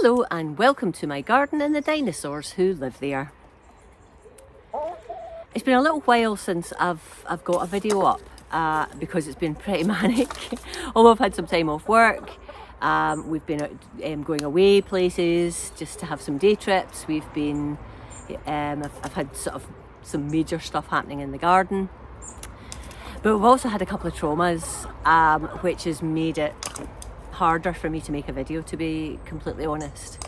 Hello and welcome to my garden and the dinosaurs who live there. It's been a little while since I've got a video up because it's been pretty manic. Although I've had some time off work, we've been out, going away places just to have some day trips. We've been, I've had sort of some major stuff happening in the garden. But we've also had a couple of traumas, which has made it harder for me to make a video, to be completely honest.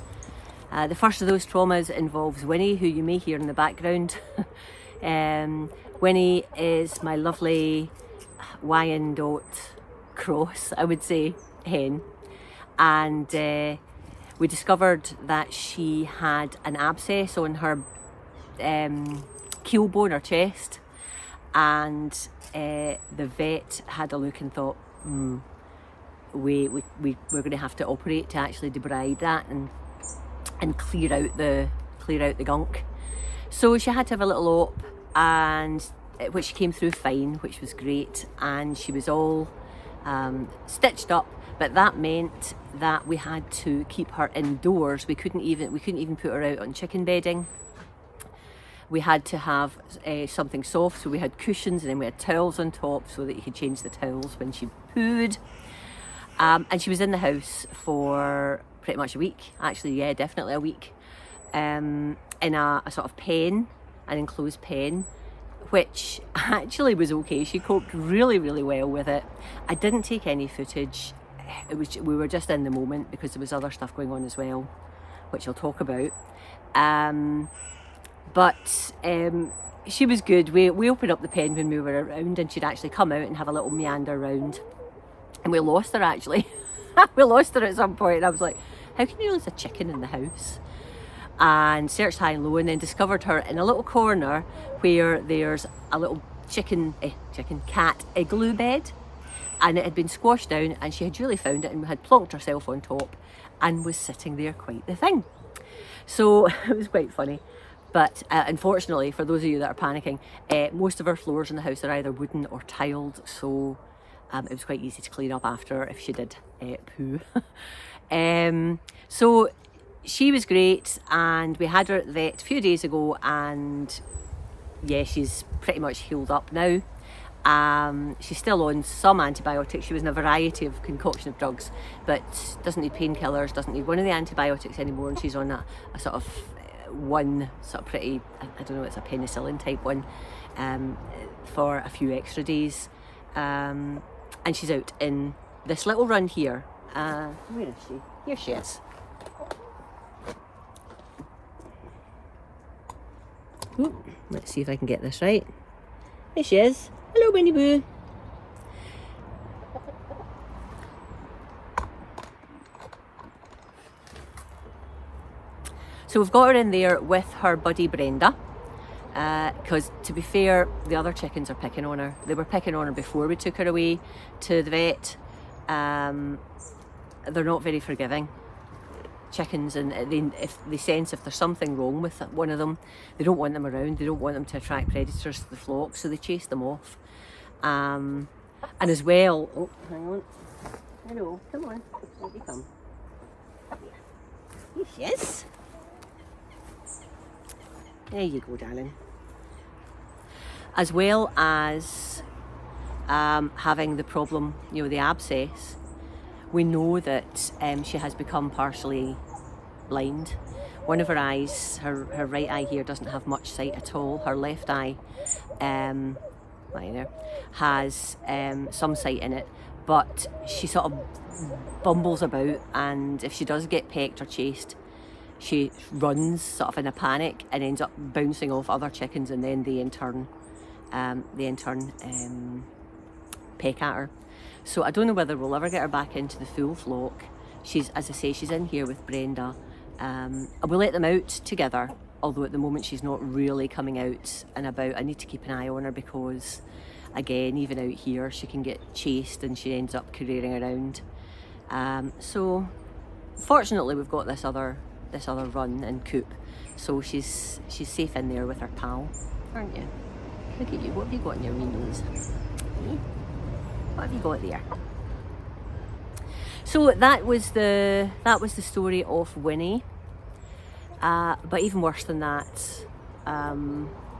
The first of those traumas involves Winnie, who you may hear in the background. Winnie is my lovely Wyandotte cross, I would say, hen. And we discovered that she had an abscess on her keel bone or chest. And the vet had a look and thought, we're going to have to operate to actually debride that and clear out the gunk. So she had to have a little op, and which came through fine, which was great, and she was all stitched up. But that meant that we had to keep her indoors. We couldn't even put her out on chicken bedding. We had to have something soft, so we had cushions, and then we had towels on top so that you could change the towels when she pooed. And she was in the house for pretty much a week, actually, yeah, definitely a week, in a sort of pen, an enclosed pen, which actually was okay. She coped really, really well with it. I didn't take any footage. We were just in the moment because there was other stuff going on as well, which I'll talk about. But she was good. We opened up the pen when we were around, and she'd actually come out and have a little meander around. And we lost her, actually. We lost her at some point, and I was like, how can you lose a chicken in the house? And searched high and low, and then discovered her in a little corner where there's a little cat igloo bed, and it had been squashed down, and she had really found it and had plonked herself on top and was sitting there quite the thing. So it was quite funny. But unfortunately, for those of you that are panicking, most of our floors in the house are either wooden or tiled, so it was quite easy to clean up after if she did poo. So she was great, and we had her at the vet a few days ago, and yeah, she's pretty much healed up now. She's still on some antibiotics. She was in a variety of concoction of drugs, but doesn't need painkillers, doesn't need one of the antibiotics anymore, and she's on a sort of one sort of pretty, I don't know, it's a penicillin type one, for a few extra days. And she's out in this little run here. Where is she? Here she is. Ooh, let's see if I can get this right. There she is. Hello, Winnie Boo. So we've got her in there with her buddy Brenda. Because to be fair, the other chickens are picking on her. They were picking on her before we took her away to the vet. They're not very forgiving, chickens, and if they sense if there's something wrong with one of them, they don't want them around. They don't want them to attract predators to the flock, so they chase them off. And as well, oh, hang on. Hello, come on, let me come. Here she is. There you go, darling. As well as having the problem, the abscess, we know that she has become partially blind. One of her eyes, her right eye here, doesn't have much sight at all. Her left eye, right there, has some sight in it, but she sort of bumbles about, and if she does get pecked or chased, she runs sort of in a panic and ends up bouncing off other chickens, and then they in turn peck at her. So I don't know whether we'll ever get her back into the full flock. She's, as I say, she's in here with Brenda. And we let them out together, although at the moment she's not really coming out and about. I need to keep an eye on her because, again, even out here she can get chased and she ends up careering around. So fortunately we've got this other run and coop, so she's safe in there with her pal, aren't you? Look at you, what have you got in your wee nose? What have you got there? So that was the story of Winnie. But even worse than that,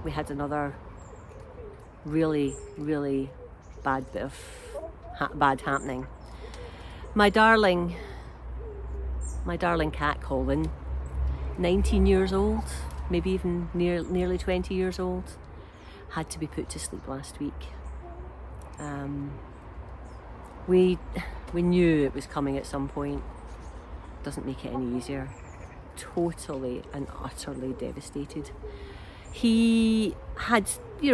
we had another really, really bad bit of bad happening. My darling cat Colin, 19 years old, maybe even nearly 20 years old, had to be put to sleep last week. We knew it was coming at some point. Doesn't make it any easier. Totally and utterly devastated. He had, he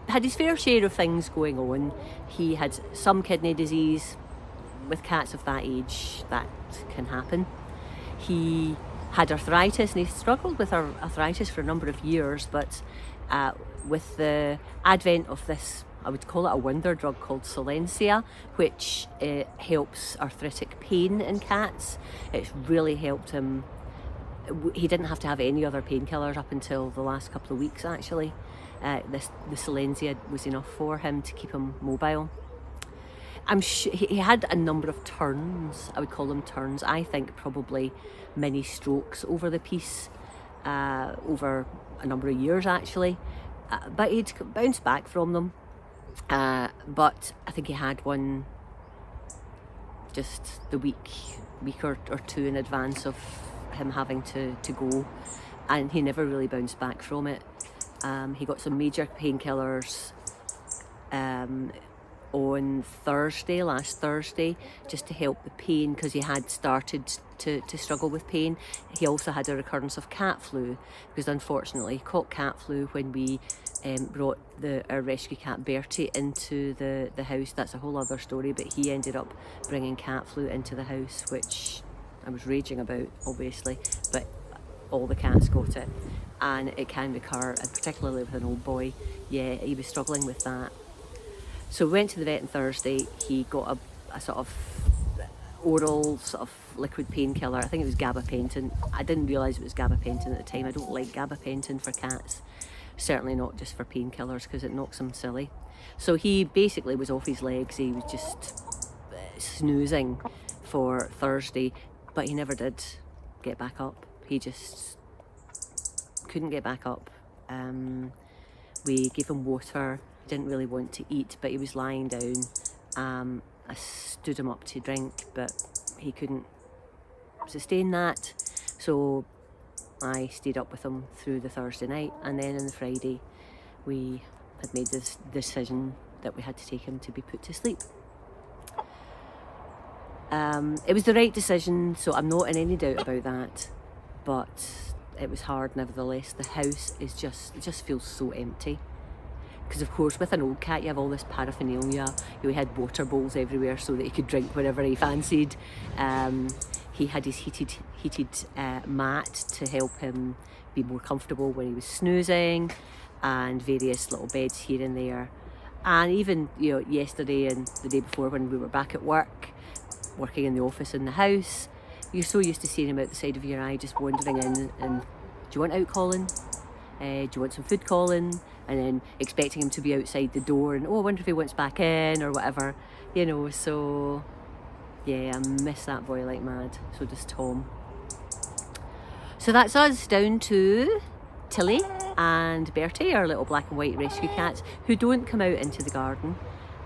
had his fair share of things going on. He had some kidney disease. With cats of that age, that can happen. He had arthritis, and he struggled with arthritis for a number of years, but with the advent of this, I would call it a wonder drug called Solensia, which helps arthritic pain in cats. It's really helped him. He didn't have to have any other painkillers up until the last couple of weeks, actually. The Solensia was enough for him to keep him mobile. I'm sure he had a number of turns. I would call them turns. I think probably mini strokes over the piece, over a number of years actually. But he'd bounced back from them. But I think he had one just the week or two in advance of him having to go, and he never really bounced back from it. He got some major painkillers on last Thursday, just to help the pain, because he had started to struggle with pain. He also had a recurrence of cat flu, because unfortunately he caught cat flu when we brought our rescue cat Bertie into the house. That's a whole other story, but he ended up bringing cat flu into the house, which I was raging about, obviously, but all the cats got it, and it can recur, and particularly with an old boy. Yeah, he was struggling with that. So we went to the vet on Thursday. He got a sort of oral sort of liquid painkiller. I think it was gabapentin. I didn't realise it was gabapentin at the time. I don't like gabapentin for cats. Certainly not just for painkillers, because it knocks them silly. So he basically was off his legs. He was just snoozing for Thursday, but he never did get back up. He just couldn't get back up. We gave him water. Didn't really want to eat, but he was lying down. I stood him up to drink, but he couldn't sustain that. So I stayed up with him through the Thursday night, and then on the Friday we had made this decision that we had to take him to be put to sleep. It was the right decision, so I'm not in any doubt about that, but it was hard nevertheless. The house it just feels so empty. Because of course with an old cat you have all this paraphernalia. We had water bowls everywhere so that he could drink whenever he fancied. He had his heated mat to help him be more comfortable when he was snoozing, and various little beds here and there. And even yesterday and the day before, when we were back at work, working in the office in the house, you're so used to seeing him out the side of your eye just wandering in and, do you want out, Colin? Do you want some food, Colin? And then expecting him to be outside the door and, oh, I wonder if he wants back in or whatever, so yeah, I miss that boy like mad. So does Tom. So that's us down to Tilly and Bertie, our little black and white rescue cats, who don't come out into the garden.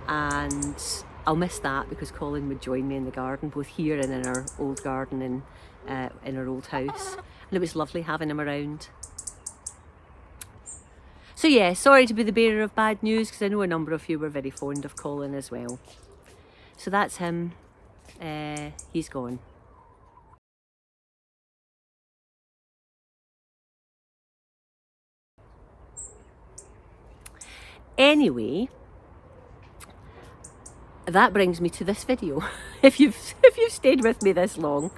And I'll miss that, because Colin would join me in the garden, both here and in our old garden in our old house. And it was lovely having him around. So yeah, sorry to be the bearer of bad news, because I know a number of you were very fond of Colin as well. So that's him. He's gone. Anyway, that brings me to this video. if you've stayed with me this long,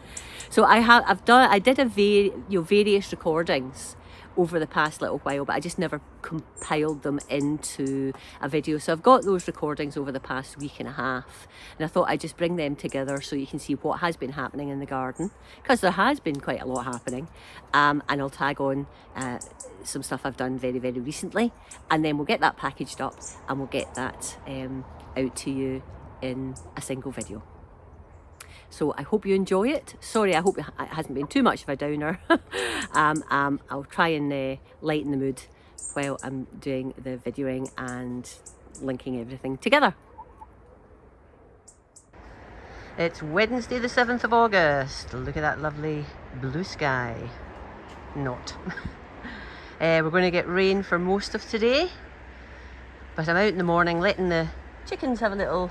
so I did various recordings over the past little while, but I just never compiled them into a video. So I've got those recordings over the past week and a half, and I thought I'd just bring them together so you can see what has been happening in the garden, because there has been quite a lot happening. And I'll tag on some stuff I've done very, very recently, and then we'll get that packaged up and we'll get that out to you in a single video. So I hope you enjoy it. Sorry, I hope it hasn't been too much of a downer. I'll try and lighten the mood while I'm doing the videoing and linking everything together. It's Wednesday the 7th of August. Look at that lovely blue sky. Not. We're going to get rain for most of today, but I'm out in the morning letting the chickens have a little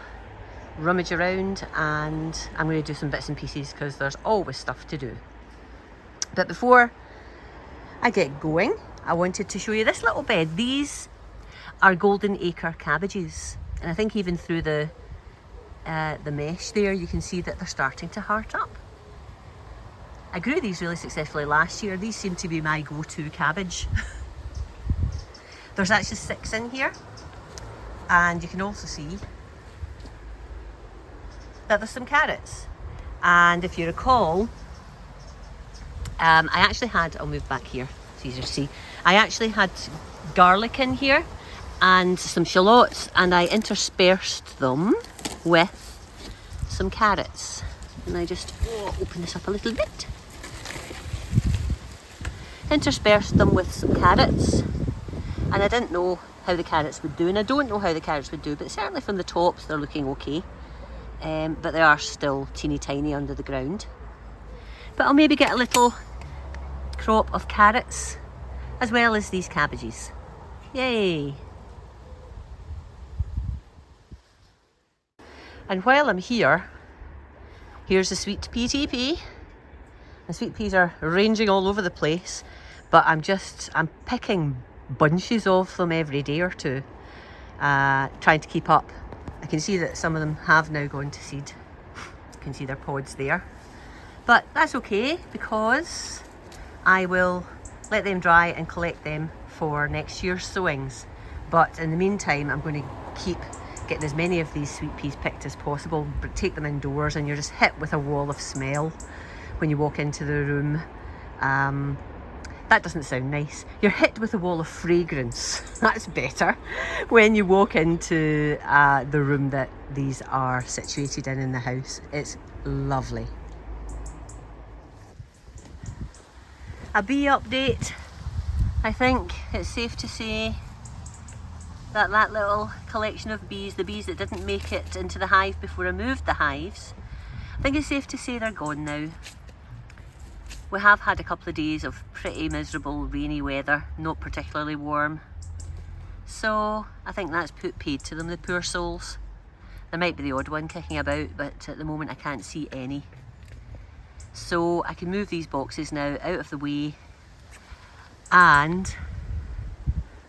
rummage around, and I'm going to do some bits and pieces because there's always stuff to do. But before I get going, I wanted to show you this little bed. These are golden acre cabbages, and I think even through the mesh there you can see that they're starting to heart up. I grew these really successfully last year. These seem to be my go-to cabbage. There's actually 6 in here, and you can also see that there's some carrots. And if you recall, I actually had, I'll move back here, it's easier to see. I actually had garlic in here and some shallots, and I interspersed them with some carrots. And I just open this up a little bit. Interspersed them with some carrots, and I didn't know how the carrots would do, and I don't know how the carrots would do, but certainly from the tops they're looking okay. But they are still teeny tiny under the ground. But I'll maybe get a little crop of carrots as well as these cabbages. Yay! And while I'm here, here's the sweet pea TP. The sweet peas are ranging all over the place, but I'm picking bunches of them every day or two, trying to keep up. I can see that some of them have now gone to seed. You can see their pods there. But that's okay, because I will let them dry and collect them for next year's sowings. But in the meantime, I'm going to keep getting as many of these sweet peas picked as possible, but take them indoors, and you're just hit with a wall of smell when you walk into the room. That doesn't sound nice. You're hit with a wall of fragrance. That's better. When you walk into the room that these are situated in the house. It's lovely. A bee update. I think it's safe to say that that little collection of bees, the bees that didn't make it into the hive before I moved the hives, I think it's safe to say they're gone now. We have had a couple of days of pretty miserable rainy weather, not particularly warm. So I think that's put paid to them, the poor souls. There might be the odd one kicking about, but at the moment I can't see any. So I can move these boxes now out of the way, and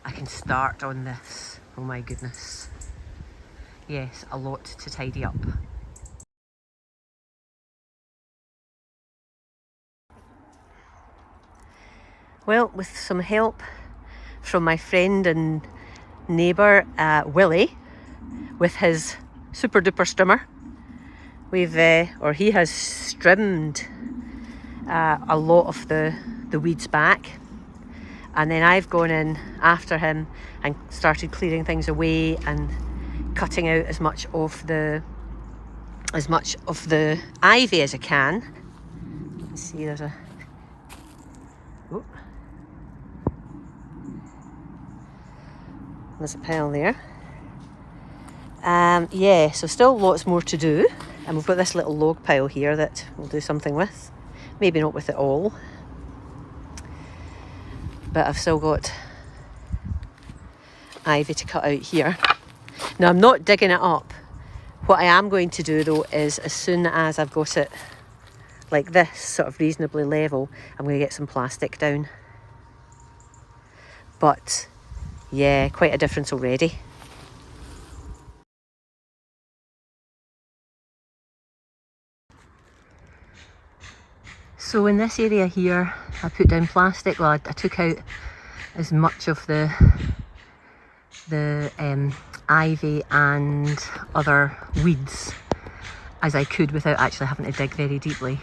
I can start on this. Oh my goodness. Yes, a lot to tidy up. Well, with some help from my friend and neighbour Willie, with his super duper strimmer, he has strimmed a lot of the weeds back, and then I've gone in after him and started clearing things away and cutting out as much of the ivy as I can. Let's see, there's a there's a pile there. Yeah, so still lots more to do, and we've got this little log pile here that we'll do something with. Maybe not with it all, but I've still got ivy to cut out here. Now I'm not digging it up. What I am going to do though is, as soon as I've got it like this, sort of reasonably level, I'm going to get some plastic down. But yeah, quite a difference already. So in this area here, I put down plastic. Well, I took out as much of the ivy and other weeds as I could without actually having to dig very deeply.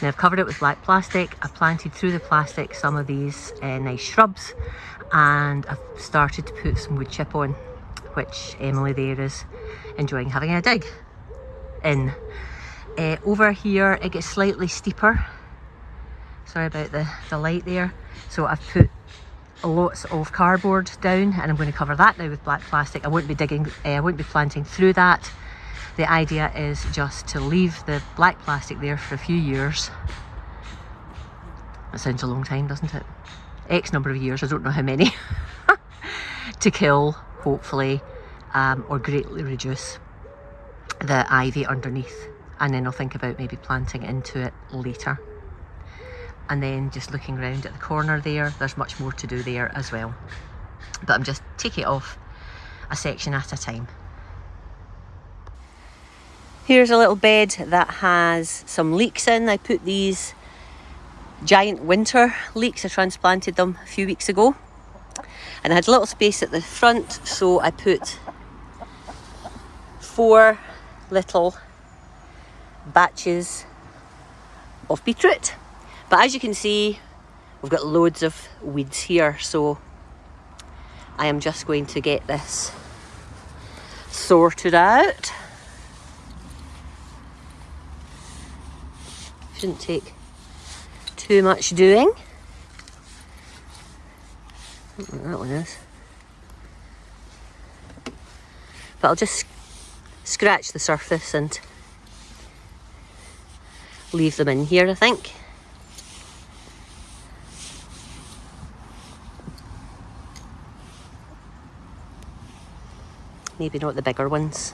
Now I've covered it with black plastic. I've planted through the plastic some of these nice shrubs, and I've started to put some wood chip on, which Emily there is enjoying having a dig in. Over here it gets slightly steeper. Sorry about the light there. So I've put lots of cardboard down, and I'm going to cover that now with black plastic. I won't be planting through that. The idea is just to leave the black plastic there for a few years. That sounds a long time, doesn't it? X number of years, I don't know how many. To kill, hopefully, or greatly reduce the ivy underneath. And then I'll think about maybe planting into it later. And then just looking around at the corner there, there's much more to do there as well. But I'm just taking it off a section at a time. Here's a little bed that has some leeks in. I put these giant winter leeks, I transplanted them a few weeks ago. And I had a little space at the front, so I put 4 little batches of beetroot. But as you can see, we've got loads of weeds here, so I am just going to get this sorted out. Shouldn't take too much doing. I don't know what that one is. But I'll just scratch the surface and leave them in here, I think. Maybe not the bigger ones.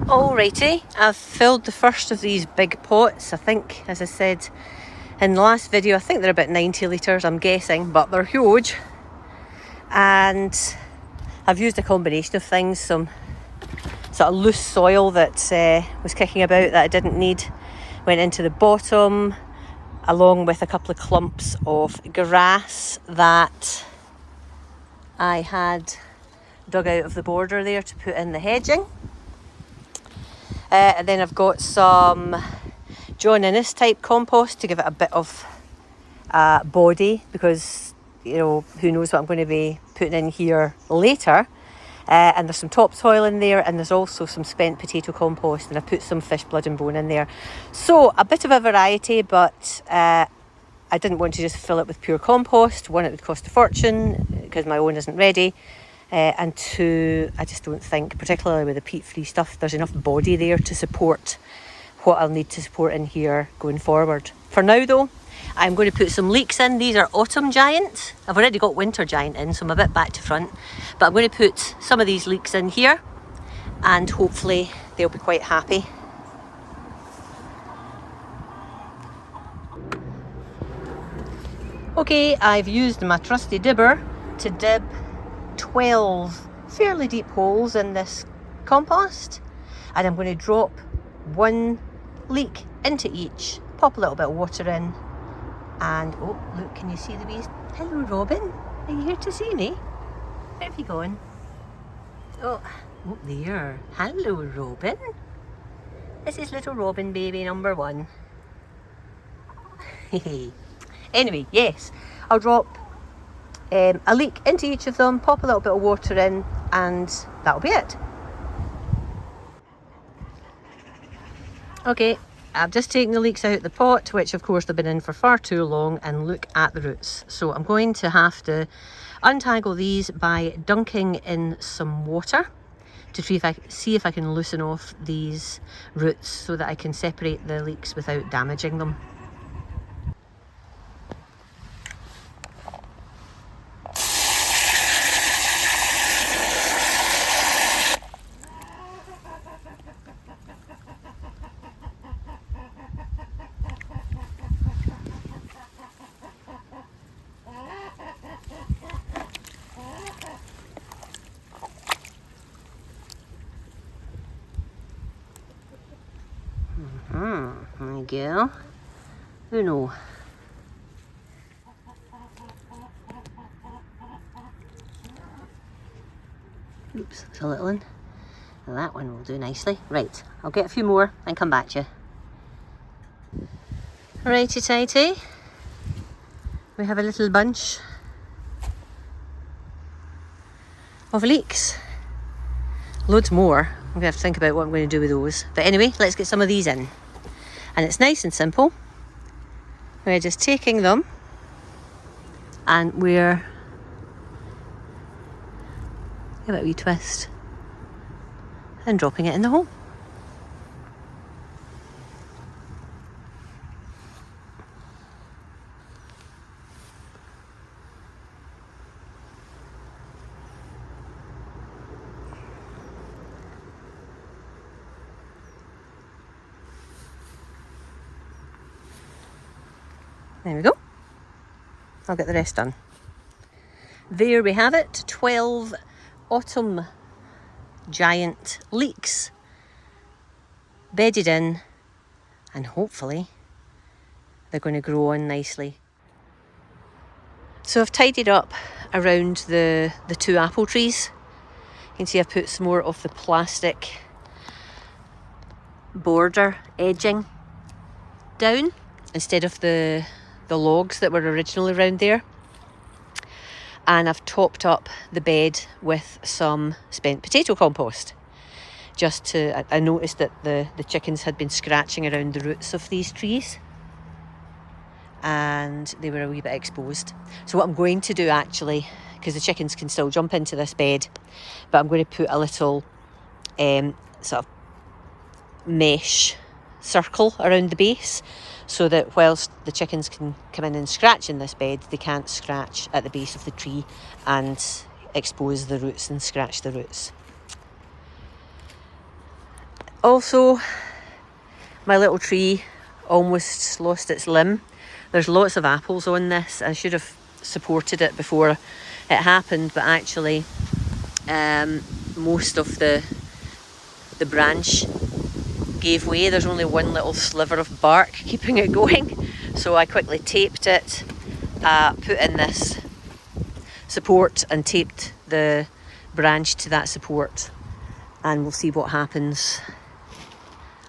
Alrighty, I've filled the first of these big pots. I think, as I said in the last video, I think they're about 90 litres, I'm guessing, but they're huge. And I've used a combination of things, some sort of loose soil that was kicking about that I didn't need, went into the bottom, along with a couple of clumps of grass that I had dug out of the border there to put in the hedging. And then I've got some John Innes type compost to give it a bit of body, because, you know, who knows what I'm going to be putting in here later. And there's some topsoil in there, and there's also some spent potato compost, and I put some fish blood and bone in there. So a bit of a variety, but I didn't want to just fill it with pure compost. 1, it would cost a fortune because my own isn't ready. And 2, I just don't think, particularly with the peat-free stuff, there's enough body there to support what I'll need to support in here going forward. For now though, I'm going to put some leeks in. These are autumn giant. I've already got winter giant in, so I'm a bit back to front. But I'm going to put some of these leeks in here, and hopefully they'll be quite happy. Okay, I've used my trusty dibber to dib 12 fairly deep holes in this compost, and I'm going to drop 1 leek into each, pop a little bit of water in, and oh look, can you see the bees? Hello Robin, are you here to see me? Where have you gone? Oh there, hello Robin. This is little Robin baby number 1. Anyway, yes, I'll drop a leek into each of them, pop a little bit of water in, and that'll be it. Okay, I've just taken the leeks out of the pot, which of course they've been in for far too long, and look at the roots. So I'm going to have to untangle these by dunking in some water to see if I can loosen off these roots so that I can separate the leeks without damaging them. There we go. Uno. Oops, there's a little one. That one will do nicely. Right, I'll get a few more and come back to you. Righty tighty. We have a little bunch of leeks. loads more. I'm going to have to think about what I'm going to do with those. But anyway, let's get some of these in. And it's nice and simple. We're just taking them and we're... give it a wee twist. And dropping it in the hole. There we go. I'll get the rest done. There we have it, 12 autumn giant leeks bedded in, and hopefully they're going to grow on nicely. So I've tidied up around the 2 apple trees. You can see I've put some more of the plastic border edging down instead of the logs that were originally around there. And I've topped up the bed with some spent potato compost. Just to, I noticed that the chickens had been scratching around the roots of these trees and they were a wee bit exposed. So what I'm going to do actually, because the chickens can still jump into this bed, but I'm going to put a little sort of mesh circle around the base, so that whilst the chickens can come in and scratch in this bed, they can't scratch at the base of the tree and expose the roots and scratch the roots. Also, my little tree almost lost its limb. There's lots of apples on this. I should have supported it before it happened, but actually most of the branch gave way. There's only one little sliver of bark keeping it going, so I quickly taped it, put in this support and taped the branch to that support, and we'll see what happens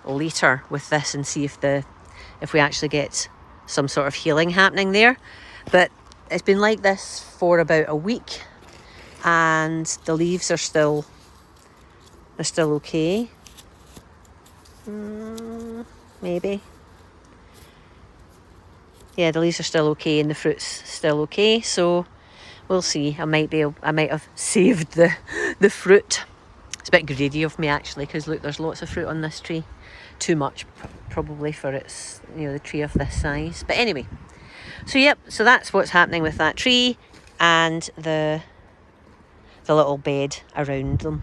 later with this and see if we actually get some sort of healing happening there. But it's been like this for about a week and the leaves are still okay. Maybe. Yeah, the leaves are still okay and the fruit's still okay, so we'll see. I might have saved the fruit. It's a bit greedy of me actually, because look, there's lots of fruit on this tree. Too much probably for its, the tree of this size. But anyway, so yep, so that's what's happening with that tree and the little bed around them.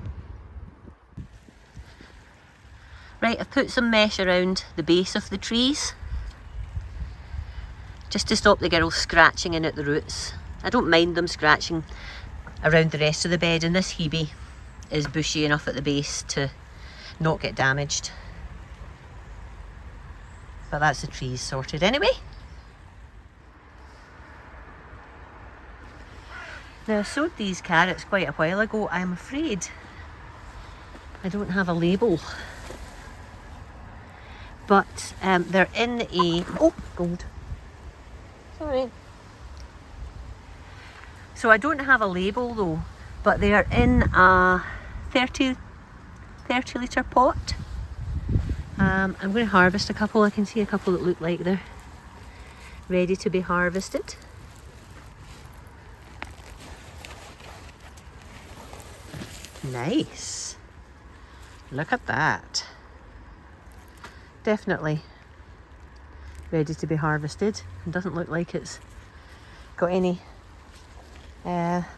Right, I've put some mesh around the base of the trees just to stop the girls scratching in at the roots. I don't mind them scratching around the rest of the bed, and this hebe is bushy enough at the base to not get damaged. But that's the trees sorted anyway. Now I sowed these carrots quite a while ago. I'm afraid I don't have a label. But they're in a... oh, gold. Sorry. So I don't have a label though, but they are in a 30 litre pot. I'm going to harvest a couple. I can see a couple that look like they're ready to be harvested. Nice. Look at that. Definitely ready to be harvested. It doesn't look like it's got any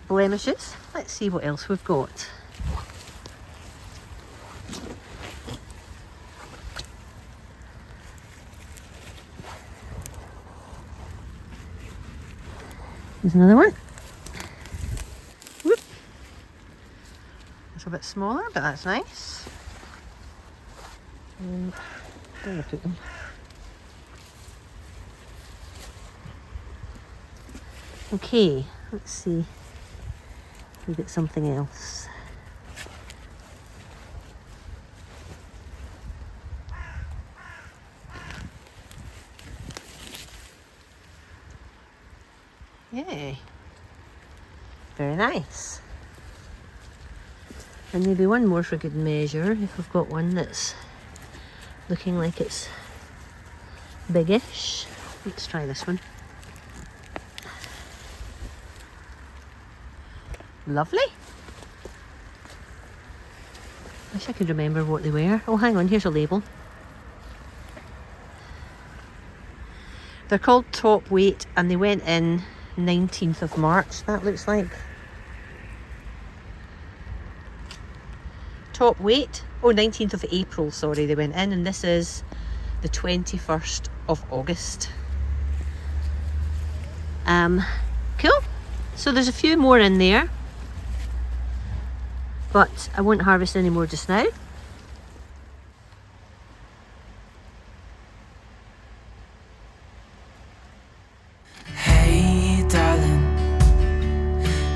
blemishes. Let's see what else we've got. Here's another one. Whoop. It's a bit smaller, but that's nice. Where did I put them? Okay, let's see. We get something else. Yay. Very nice. And maybe one more for good measure, if I've got one that's looking like it's biggish. Let's try this one. Lovely. Wish I could remember what they were. Oh, hang on, here's a label. They're called Top Weight and they went in 19th of March, that looks like. Top Weight, oh, 19th of April, sorry, they went in, and this is the 21st of August. Cool. So there's a few more in there, but I won't harvest any more just now. Hey darling,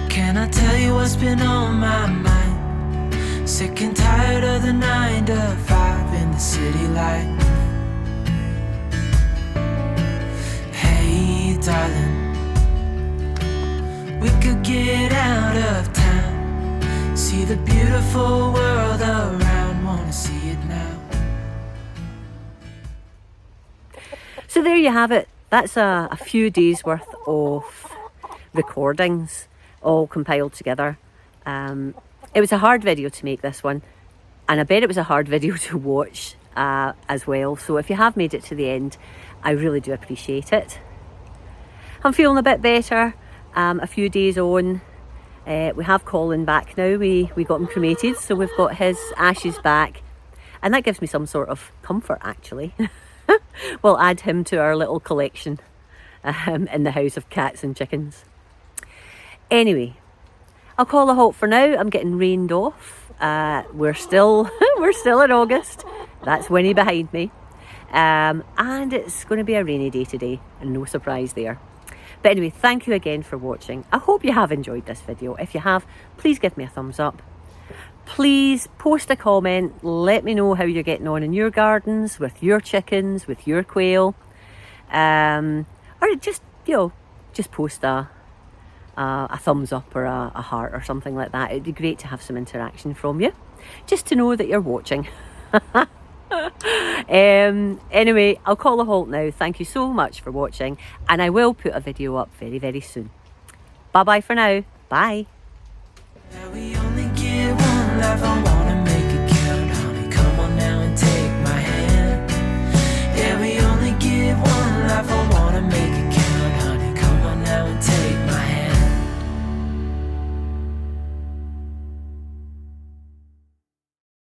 can I tell you what's been on my mind? Sick and tired of the 9 to 5 in the city life. Hey darling, we could get out of town, see the beautiful world around, wanna see it now. So there you have it. That's a few days worth of recordings all compiled together. It was a hard video to make, this one, and I bet it was a hard video to watch as well. So if you have made it to the end, I really do appreciate it. I'm feeling a bit better. A few days on, we have Colin back now. We got him cremated, so we've got his ashes back, and that gives me some sort of comfort, actually. We'll add him to our little collection in the house of cats and chickens. Anyway, I'll call a halt for now. I'm getting rained off. We're still in August. That's Winnie behind me. And it's going to be a rainy day today, and no surprise there. But anyway, thank you again for watching. I hope you have enjoyed this video. If you have, please give me a thumbs up. Please post a comment. Let me know how you're getting on in your gardens, with your chickens, with your quail. Or just, just post a thumbs up or a heart or something like that. It'd be great to have some interaction from you, just to know that you're watching. Anyway, I'll call a halt now. Thank you so much for watching, and I will put a video up very, very soon. Bye bye for now. Bye.